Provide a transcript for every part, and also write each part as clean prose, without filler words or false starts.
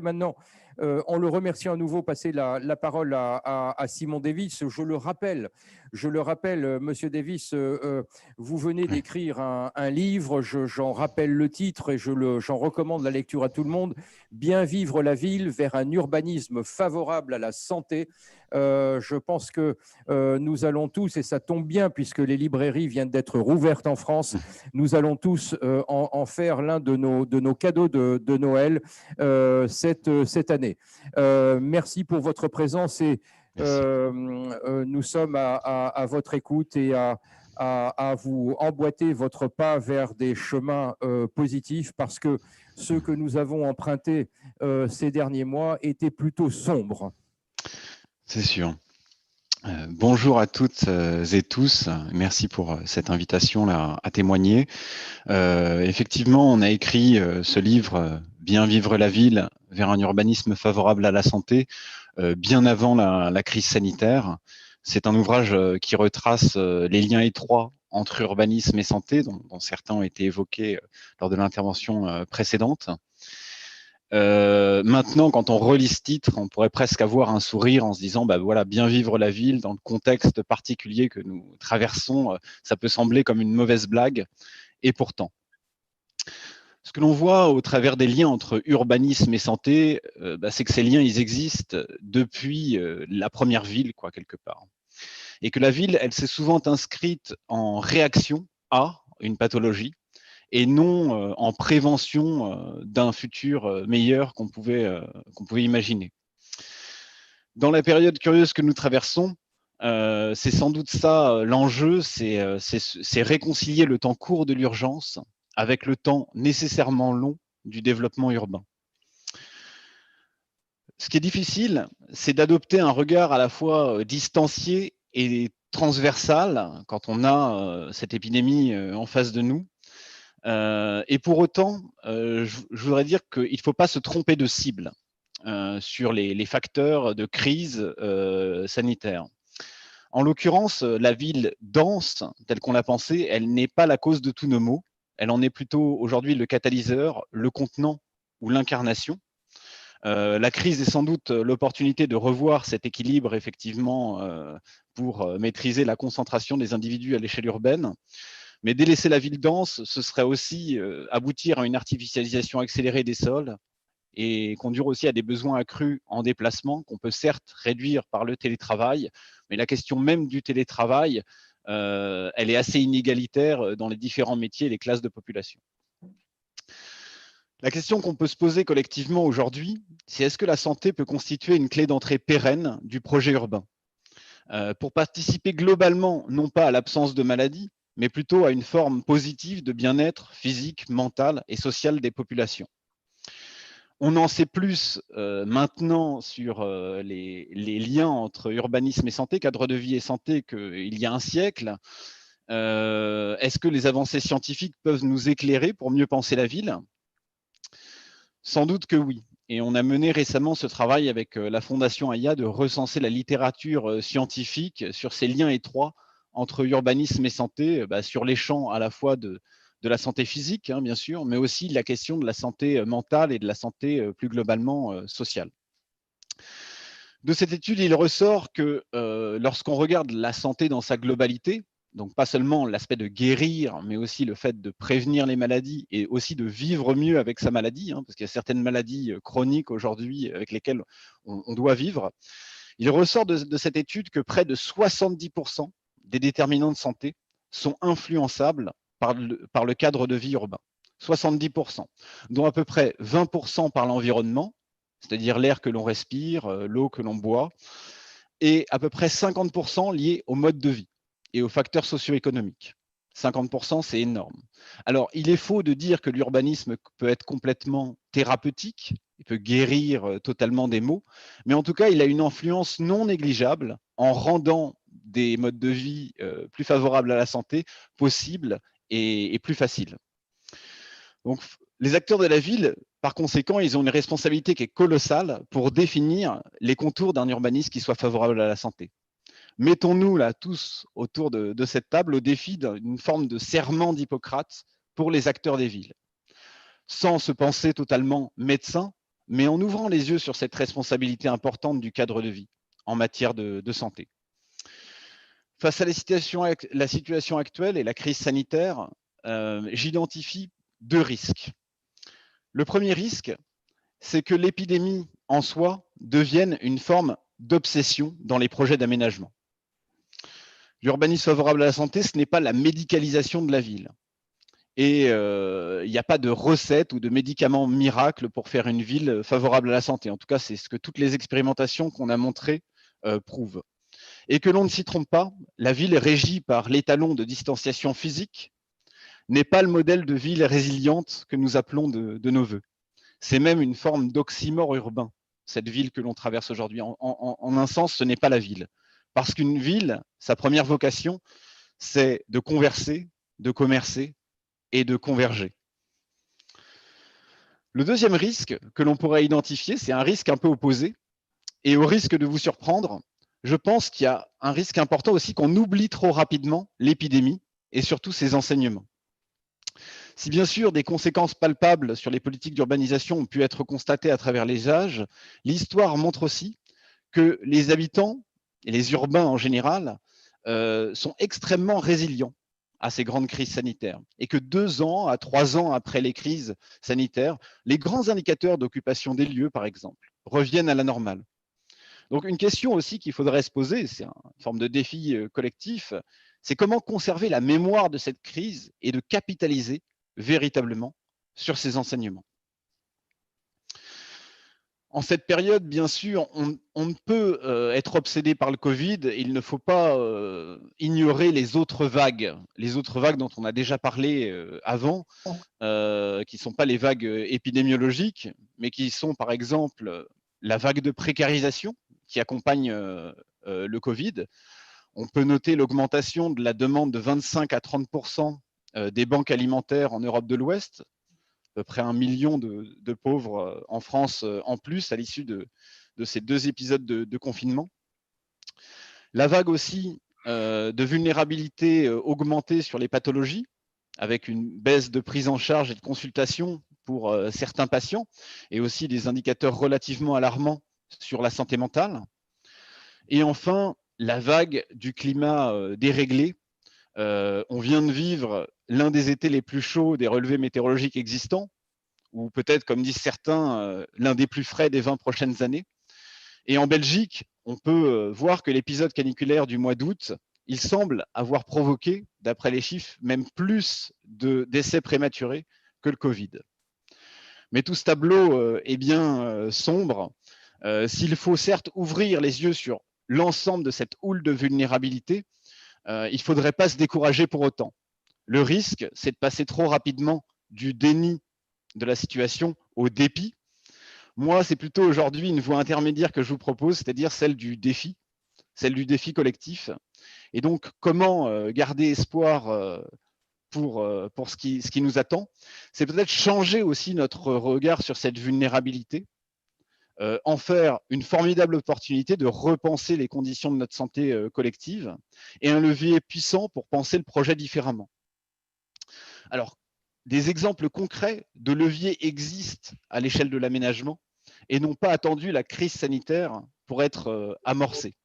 Maintenant, en le remerciant à nouveau, passer la parole à Simon Davis. Je le rappelle, Monsieur Davis, vous venez Oui. d'écrire un livre, j'en rappelle le titre et j'en recommande la lecture à tout le monde, Bien vivre la ville vers un urbanisme favorable à la santé. Je pense que nous allons tous, et ça tombe bien puisque les librairies viennent d'être rouvertes en France, nous allons tous en faire l'un de nos cadeaux de Noël cette année. Merci pour votre présence et Merci. nous sommes à votre écoute et à vous emboîter votre pas vers des chemins positifs, parce que ceux que nous avons empruntés ces derniers mois étaient plutôt sombres. C'est sûr. Bonjour à toutes et tous. Merci pour cette invitation-là à témoigner. Effectivement, on a écrit ce livre, Bien vivre la ville vers un urbanisme favorable à la santé, bien avant la crise sanitaire. C'est un ouvrage qui retrace les liens étroits entre urbanisme et santé, dont certains ont été évoqués lors de l'intervention précédente. Maintenant, quand on relit ce titre, on pourrait presque avoir un sourire en se disant, bah voilà, bien vivre la ville dans le contexte particulier que nous traversons, ça peut sembler comme une mauvaise blague, et pourtant. Ce que l'on voit au travers des liens entre urbanisme et santé, c'est que ces liens, ils existent depuis la première ville, quoi, quelque part. Et que la ville, elle s'est souvent inscrite en réaction à une pathologie, et non en prévention d'un futur meilleur qu'on pouvait imaginer. Dans la période curieuse que nous traversons, c'est sans doute ça l'enjeu, c'est réconcilier le temps court de l'urgence avec le temps nécessairement long du développement urbain. Ce qui est difficile, c'est d'adopter un regard à la fois distancié et transversal quand on a cette épidémie en face de nous. Et pour autant, je voudrais dire qu'il ne faut pas se tromper de cible sur les facteurs de crise sanitaire. En l'occurrence, la ville dense, telle qu'on l'a pensée, elle n'est pas la cause de tous nos maux. Elle en est plutôt aujourd'hui le catalyseur, le contenant ou l'incarnation. La crise est sans doute l'opportunité de revoir cet équilibre, effectivement, pour maîtriser la concentration des individus à l'échelle urbaine. Mais délaisser la ville dense, ce serait aussi aboutir à une artificialisation accélérée des sols et conduire aussi à des besoins accrus en déplacement qu'on peut certes réduire par le télétravail, mais la question même du télétravail, elle est assez inégalitaire dans les différents métiers et les classes de population. La question qu'on peut se poser collectivement aujourd'hui, c'est est-ce que la santé peut constituer une clé d'entrée pérenne du projet urbain pour participer globalement, non pas à l'absence de maladie, mais plutôt à une forme positive de bien-être physique, mental et social des populations. On en sait plus maintenant sur les liens entre urbanisme et santé, cadre de vie et santé, qu'il y a un siècle. Est-ce que les avancées scientifiques peuvent nous éclairer pour mieux penser la ville? Sans doute que oui. Et on a mené récemment ce travail avec la Fondation AIA de recenser la littérature scientifique sur ces liens étroits entre urbanisme et santé, sur les champs à la fois de la santé physique, hein, bien sûr, mais aussi de la question de la santé mentale et de la santé plus globalement sociale. De cette étude, il ressort que lorsqu'on regarde la santé dans sa globalité, donc pas seulement l'aspect de guérir, mais aussi le fait de prévenir les maladies et aussi de vivre mieux avec sa maladie, hein, parce qu'il y a certaines maladies chroniques aujourd'hui avec lesquelles on doit vivre. Il ressort de cette étude que près de 70% des déterminants de santé sont influençables par le cadre de vie urbain. 70%, dont à peu près 20% par l'environnement, c'est-à-dire l'air que l'on respire, l'eau que l'on boit, et à peu près 50% liés au mode de vie et aux facteurs socio-économiques. 50%, c'est énorme. Alors, il est faux de dire que l'urbanisme peut être complètement thérapeutique, il peut guérir totalement des maux, mais en tout cas, il a une influence non négligeable en rendant des modes de vie plus favorables à la santé possibles et plus faciles. Donc, les acteurs de la ville, par conséquent, ils ont une responsabilité qui est colossale pour définir les contours d'un urbanisme qui soit favorable à la santé. Mettons-nous là tous autour de cette table au défi d'une forme de serment d'Hippocrate pour les acteurs des villes. Sans se penser totalement médecin, mais en ouvrant les yeux sur cette responsabilité importante du cadre de vie en matière de santé. Face à la situation actuelle et la crise sanitaire, j'identifie 2 risques. Le premier risque, c'est que l'épidémie en soi devienne une forme d'obsession dans les projets d'aménagement. L'urbanisme favorable à la santé, ce n'est pas la médicalisation de la ville. Et il n'y a pas de recette ou de médicament miracle pour faire une ville favorable à la santé. En tout cas, c'est ce que toutes les expérimentations qu'on a montrées prouvent. Et que l'on ne s'y trompe pas, la ville régie par l'étalon de distanciation physique n'est pas le modèle de ville résiliente que nous appelons de nos voeux. C'est même une forme d'oxymore urbain, cette ville que l'on traverse aujourd'hui. En un sens, ce n'est pas la ville. Parce qu'une ville, sa première vocation, c'est de converser, de commercer et de converger. Le deuxième risque que l'on pourrait identifier, c'est un risque un peu opposé. Et au risque de vous surprendre, je pense qu'il y a un risque important aussi qu'on oublie trop rapidement l'épidémie et surtout ses enseignements. Si bien sûr des conséquences palpables sur les politiques d'urbanisation ont pu être constatées à travers les âges, l'histoire montre aussi que les habitants et les urbains en général sont extrêmement résilients à ces grandes crises sanitaires et que 2 ans à 3 ans après les crises sanitaires, les grands indicateurs d'occupation des lieux, par exemple, reviennent à la normale. Donc une question aussi qu'il faudrait se poser, c'est une forme de défi collectif, c'est comment conserver la mémoire de cette crise et de capitaliser véritablement sur ces enseignements. En cette période, bien sûr, on ne peut être obsédé par le Covid, il ne faut pas ignorer les autres vagues dont on a déjà parlé avant, qui ne sont pas les vagues épidémiologiques, mais qui sont par exemple la vague de précarisation qui accompagne le Covid. On peut noter l'augmentation de la demande de 25 à 30% des banques alimentaires en Europe de l'Ouest, à peu près 1 million de pauvres en France en plus à l'issue de ces 2 épisodes de confinement. La vague aussi de vulnérabilité augmentée sur les pathologies, avec une baisse de prise en charge et de consultation pour certains patients, et aussi des indicateurs relativement alarmants sur la santé mentale. Et enfin, la vague du climat déréglé. On vient de vivre l'un des étés les plus chauds des relevés météorologiques existants, ou peut-être, comme disent certains, l'un des plus frais des 20 prochaines années. Et en Belgique, on peut voir que l'épisode caniculaire du mois d'août, il semble avoir provoqué, d'après les chiffres, même plus de décès prématurés que le Covid. Mais tout ce tableau est bien sombre. S'il faut certes ouvrir les yeux sur l'ensemble de cette houle de vulnérabilité, il ne faudrait pas se décourager pour autant. Le risque, c'est de passer trop rapidement du déni de la situation au dépit. Moi, c'est plutôt aujourd'hui une voie intermédiaire que je vous propose, c'est-à-dire celle du défi collectif. Et donc, comment garder espoir pour ce qui nous attend? C'est peut-être changer aussi notre regard sur cette vulnérabilité, en faire une formidable opportunité de repenser les conditions de notre santé collective et un levier puissant pour penser le projet différemment. Alors, des exemples concrets de leviers existent à l'échelle de l'aménagement et n'ont pas attendu la crise sanitaire pour être amorcés.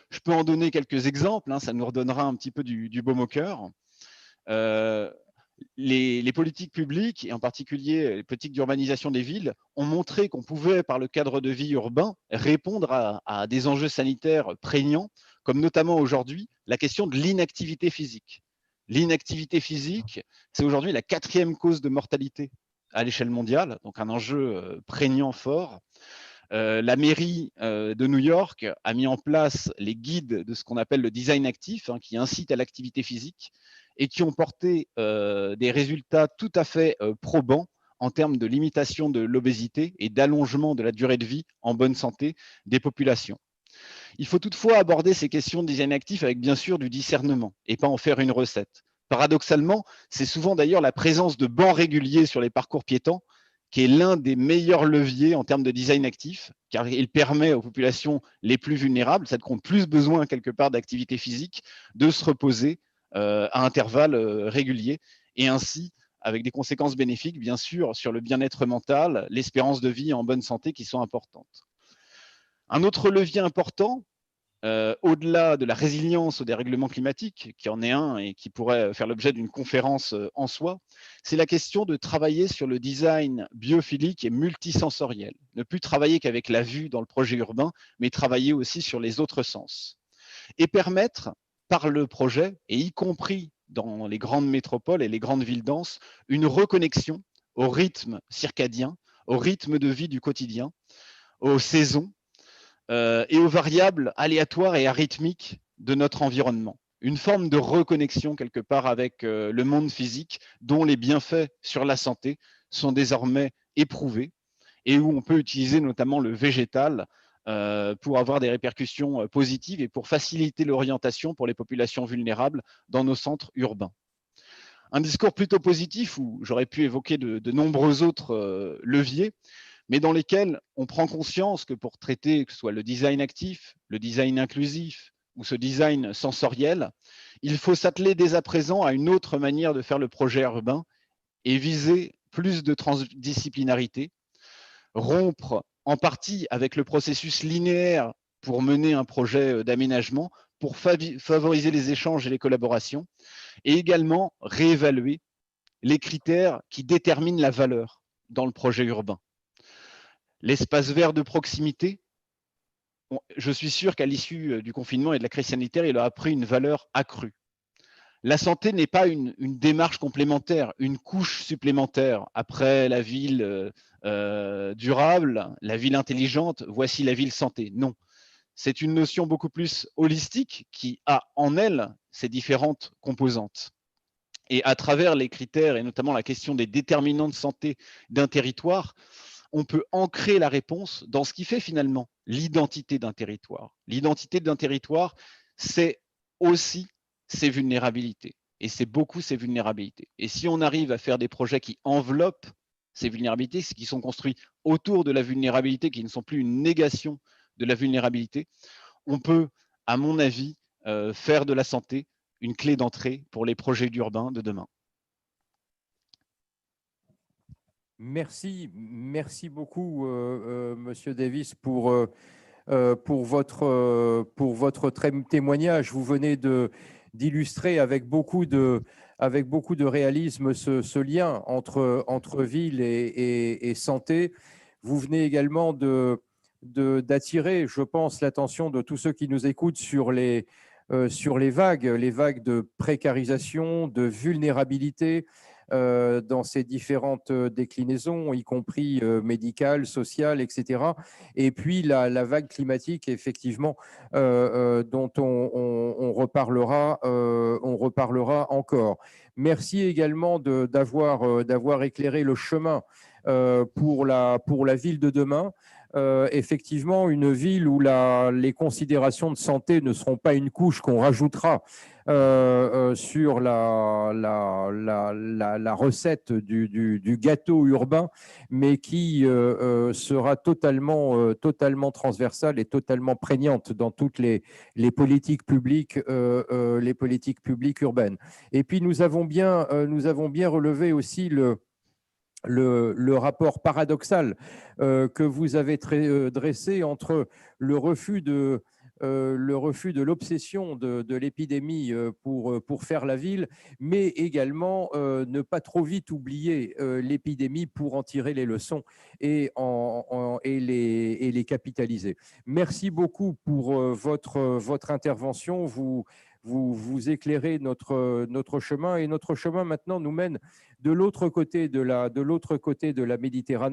Je peux en donner quelques exemples, hein, ça nous redonnera un petit peu du baume au cœur. Les politiques publiques, et en particulier les politiques d'urbanisation des villes, ont montré qu'on pouvait, par le cadre de vie urbain, répondre à des enjeux sanitaires prégnants, comme notamment aujourd'hui la question de l'inactivité physique. L'inactivité physique, c'est aujourd'hui la 4e cause de mortalité à l'échelle mondiale, donc un enjeu prégnant fort. La mairie de New York a mis en place les guides de ce qu'on appelle le design actif, hein, qui incite à l'activité physique et qui ont porté des résultats tout à fait probants en termes de limitation de l'obésité et d'allongement de la durée de vie en bonne santé des populations. Il faut toutefois aborder ces questions de design actif avec bien sûr du discernement et pas en faire une recette. Paradoxalement, c'est souvent d'ailleurs la présence de bancs réguliers sur les parcours piétons qui est l'un des meilleurs leviers en termes de design actif, car il permet aux populations les plus vulnérables, celles qui ont plus besoin quelque part d'activité physique, de se reposer à intervalles réguliers et ainsi avec des conséquences bénéfiques, bien sûr, sur le bien-être mental, l'espérance de vie en bonne santé qui sont importantes. Un autre levier important, au-delà de la résilience au dérèglement climatique, qui en est un et qui pourrait faire l'objet d'une conférence en soi, c'est la question de travailler sur le design biophilique et multisensoriel. Ne plus travailler qu'avec la vue dans le projet urbain, mais travailler aussi sur les autres sens. Et permettre, par le projet, et y compris dans les grandes métropoles et les grandes villes denses, une reconnexion au rythme circadien, au rythme de vie du quotidien, aux saisons, et aux variables aléatoires et arythmiques de notre environnement. Une forme de reconnexion quelque part avec le monde physique dont les bienfaits sur la santé sont désormais éprouvés et où on peut utiliser notamment le végétal pour avoir des répercussions positives et pour faciliter l'orientation pour les populations vulnérables dans nos centres urbains. Un discours plutôt positif où j'aurais pu évoquer de nombreux autres leviers, mais dans lesquels on prend conscience que pour traiter, que ce soit le design actif, le design inclusif ou ce design sensoriel, il faut s'atteler dès à présent à une autre manière de faire le projet urbain et viser plus de transdisciplinarité, rompre en partie avec le processus linéaire pour mener un projet d'aménagement, pour favoriser les échanges et les collaborations, et également réévaluer les critères qui déterminent la valeur dans le projet urbain. L'espace vert de proximité, je suis sûr qu'à l'issue du confinement et de la crise sanitaire, il aura pris une valeur accrue. La santé n'est pas une démarche complémentaire, une couche supplémentaire. Après la ville durable, la ville intelligente, voici la ville santé. Non, c'est une notion beaucoup plus holistique qui a en elle ces différentes composantes. Et à travers les critères, et notamment la question des déterminants de santé d'un territoire, on peut ancrer la réponse dans ce qui fait finalement l'identité d'un territoire. L'identité d'un territoire, c'est aussi ses vulnérabilités. Et c'est beaucoup ses vulnérabilités. Et si on arrive à faire des projets qui enveloppent ces vulnérabilités, qui sont construits autour de la vulnérabilité, qui ne sont plus une négation de la vulnérabilité, on peut, à mon avis, faire de la santé une clé d'entrée pour les projets urbains de demain. Merci beaucoup, Monsieur Davis, pour votre témoignage. Vous venez d'illustrer avec beaucoup de réalisme ce lien entre ville et santé. Vous venez également d'attirer, je pense, l'attention de tous ceux qui nous écoutent sur les vagues de précarisation, de vulnérabilité, dans ces différentes déclinaisons, y compris médicales, sociales, etc. Et puis la vague climatique, effectivement, dont on reparlera encore. Merci également d'avoir éclairé le chemin pour la ville de demain. Effectivement, une ville où les considérations de santé ne seront pas une couche qu'on rajoutera sur la recette du gâteau urbain, mais qui sera totalement transversale et totalement prégnante dans toutes les politiques publiques urbaines. Et puis nous avons bien relevé aussi le rapport paradoxal que vous avez dressé entre le refus de l'obsession de l'épidémie pour faire la ville, mais également ne pas trop vite oublier l'épidémie pour en tirer les leçons et les capitaliser. Merci beaucoup pour votre intervention. Vous éclairez notre chemin, et notre chemin maintenant nous mène de l'autre côté de la Méditerranée.